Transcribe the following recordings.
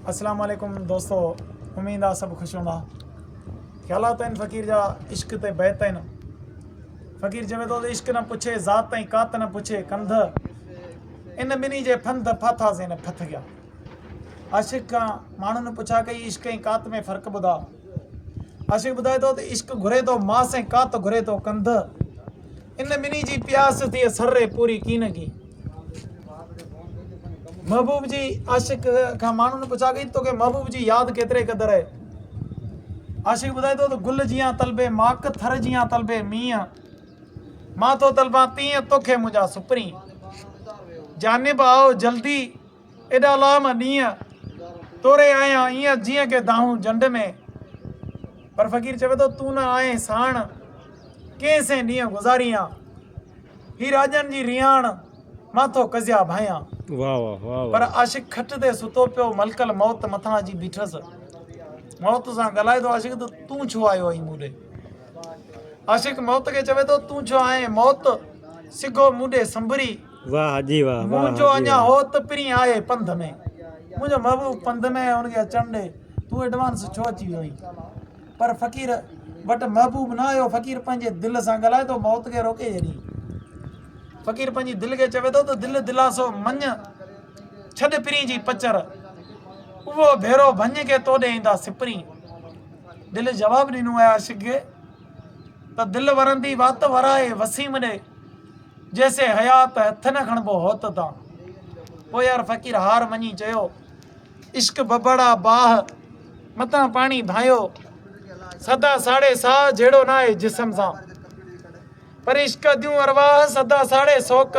अस्सलाम वालेकुम दोस्तों, उम्मीद आ सब खुश होंदा। ख्यालात आहिनि फ़कीर जा इश्क ते बैत आहिनि। फ़कीर चवे थो त इश्क न पुछे ज़ात ताईं कात न पुछे कंध, इन ॿिन्ही जे फंध फाथासीं न फथ गया। आशिक़ खां माण्हुनि पुछा कई इश्क ऐं कात में फ़र्क़ु ॿुधा। आशिक़ ॿुधाए थो त इश्क घुरे थो मास ऐं कात घुरे थो कंध, इन ॿिन्ही जी प्यास थिए सर्रे पूरी की न की। महबूब जी आशिक़ खां माण्हुनि पुछा कई तोखे महबूब जी यादि केतिरे क़दुरु आहे। आशिक़ ॿुधाए थो त गुल जियां तलबे माक थर जियां तलबे मींहं, मां थो तलबां तीअं तोखे मुंहिंजा सुपरी। जानिब आओ जल्दी एॾा लाम ॾींहं, तोरे आहियां ईअं जीअं के दाहूं झंड में। पर फ़कीर चवे थो तूं न आए साण कंहिं से ॾींहं गुज़ारियां, ही राजन जी रिहाण माथो कज़िया भायां। वाह वाह वाह पर आशिक़ खट ते सुतो पियो मलकल मौत मथां जी बीठसि। मौत सां ॻाल्हाए थो आशिक़ त तूं छो आयो आहीं मूं ॾे। आशिक़ मौत खे चवे थो तूं छो आएं मौत सिघो मूं ॾे संभरी। वाह जी वाह वाह मुंहिंजो अञा हो त पिरी आहे पंध में, मुंहिंजो महबूब पंध में हुनखे अचण ॾे, तूं एडवांस छो अची वियो आहीं। पर फ़कीर वटि महबूब न आयो। फ़कीर पंहिंजे दिलि सां ॻाल्हाए थो मौत खे रोके छॾी। फ़कीर पंहिंजी दिलि खे चवे थो त दिलि दिलासो मञ छॾ पिरी जी पचर, उहो भेरो भञ के तोॾे ईंदा सिपरी। दिलि जवाबु ॾिनो आहे आशिक़ खे त दिलि वरंदी वात वराए वसीम ॾे, जैसे हयात हथ न खणबो होत तां। पोइ यार फ़कीर हार मञी चयो इश्क बबड़ा बाह मथां पाणी भायो, सदा साड़े साह जहिड़ो न आहे जिस्म सां। पर इश्क दियूं अरवाह सदा साड़े सोक,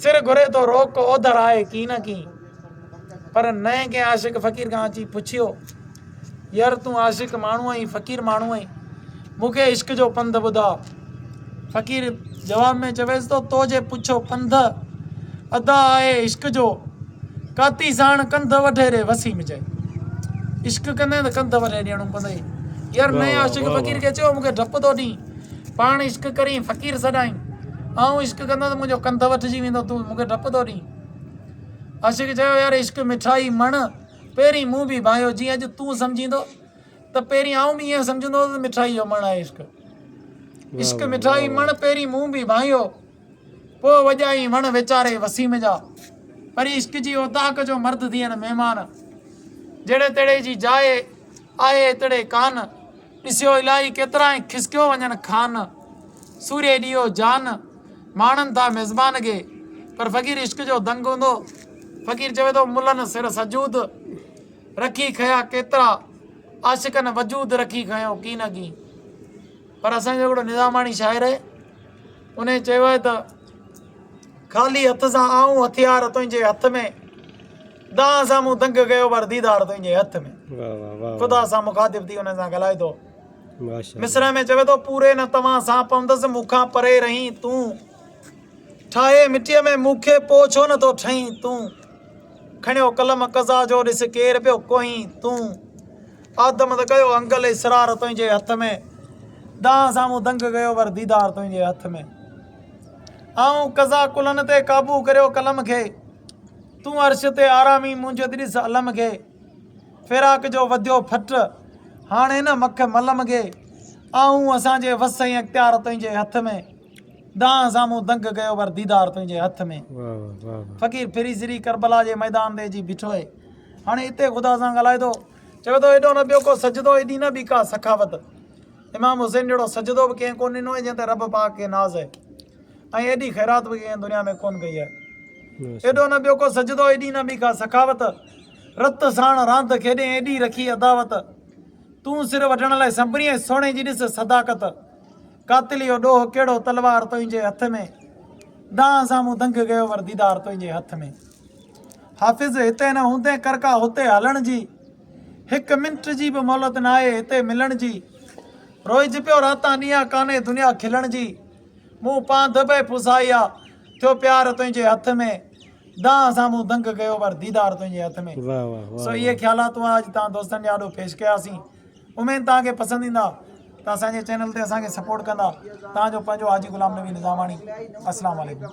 सिर घुरे थो रोक ओधर आहे की न की। पर नए के आशिक़ फ़कीर खां अची पुछियो यार तूं आशिक़ माण्हू आहीं फ़कीर माण्हू आहीं, मूंखे इश्क जो पंध ॿुधा। फ़कीर जवाब में चवेसि थो तो जे पुछो पंध अदा आहे इश्क जो, काती साण कंध वठे रे वसीम चए। इश्क कंदे त कंध वठे ॾियणो पवंदई। यार नए आशिक़ फ़कीर खे चयो मूंखे डपु थो ॾीं, पाण इश्क करी फ़कीर सॾाई, आऊं इश्क कंदो त मुंहिंजो कंध वठिजी वेंदो, तूं मूंखे डपु थो ॾीं। आशिक़ चयो यार इश्क मिठाई मण पहिरीं मूं बि भायो, जीअं अॼु तूं सम्झींदो त पहिरीं आऊं बि ईअं सम्झंदो त मिठाई जो मण आहे इश्क। इश्क मिठाई मण पहिरीं मूं बि भायो, पोइ वॼाई वण वीचारे वसीम जा। पर इश्क जी ओताक जो मर्द थियनि महिमान, जहिड़े तहिड़े जी जाइ आहे तहिड़े कान। ॾिसियो इलाही केतिरा ई खिसकियो वञनि खान, सूर्य ॾियो जान माणनि था मेज़बान खे। पर फ़कीर इश्क जो दंग हूंदो। फ़कीर चवे थो मुलनि सिर सजूद रखी खया केतिरा, आशिक़नि वजूद रखी खयो की न की। पर असांजो हिकिड़ो निज़ामाणी शाइर आहे, उन चयो आहे त ख़ाली हथ सां आऊं हथियार तुंहिंजे हथ में, दाह साम्हूं दंग कयो पर दीदार तुंहिंजे हथ में। ख़ुदा सां मुखातिब थी हुन सां ॻाल्हाए थो। मिस्र में चवे थो पूरे न तव्हां सां पवंदसि मूंखां परे रही तूं, ठाहे मिटीअ में मूंखे पोइ छो नथो ठहीं तूं। खणियो कलम कज़ा जो ॾिस केर पियो कोहीं तूं, आदम त कयो अंगल इसरार तुंहिंजे हथ में, दाह साम्हूं दंग कयो पर दीदार तुंहिंजे हथ में। आऊं कज़ा कुलनि ते क़ाबू करियो कलम खे, तूं अर्श ते आरामी मुंहिंजो ॾिस अलम खे। फ़िराक जो वधियो फट हाणे न मख मलम खे, आऊं असांजे वस ऐं अख़्तियार तुंहिंजे हथ में, दाह साम्हूं दंग कयो पर दीदार तुंहिंजे हथ में। फ़कीर फिरी सिरी करबला जे मैदान ते अची बीठो आहे। हाणे हिते ख़ुदा सां ॻाल्हाए थो, चवे थो एॾो न ॿियो को सजदो, एॾी न बि का सखावत। इमाम हुसैन जहिड़ो सजदो बि कंहिं कोन ॾिनो आहे जंहिं ते रब पाक खे नाज़ आहे, ऐं एॾी ख़ैरात बि कंहिं दुनिया में कोन कई आहे। एॾो न ॿियो को सजदो, एॾी न बि का सखावत, रत साण रांदि खेॾे एॾी रखी अदावत। तूं सिर वठण लाइ संभरी सोणे जी ॾिस सदाकत, कातिल जो ॾोह कहिड़ो तलवार तुंहिंजे हथ में, दाह साम्हूं दंग कयो पर दीदार तुंहिंजे हथ में। हाफ़िज़ हिते न हूंदे करका हुते हलण जी, हिकु मिंट जी बि मोहलत न आहे हिते मिलण जी। रोइज पियो रातां ॾींहं कान्हे दुनिया खिलण जी, मूं पांध बि पुसाई आहे थियो प्यार तुंहिंजे हथ में, दाह साम्हूं दंग कयो पर दीदार तुंहिंजे हथ में। सो इहे ख़्यालात हुआ अॼु तव्हां दोस्तनि जे ॾाढो पेश कयासीं। उमेद तव्हांखे पसंदि ईंदा त असांजे चैनल ते असांखे सपोर्ट कंदा। तव्हांजो पंहिंजो हाजी ग़ुलाम नबी निज़ामाणी। अस्सलाम वालेकुम।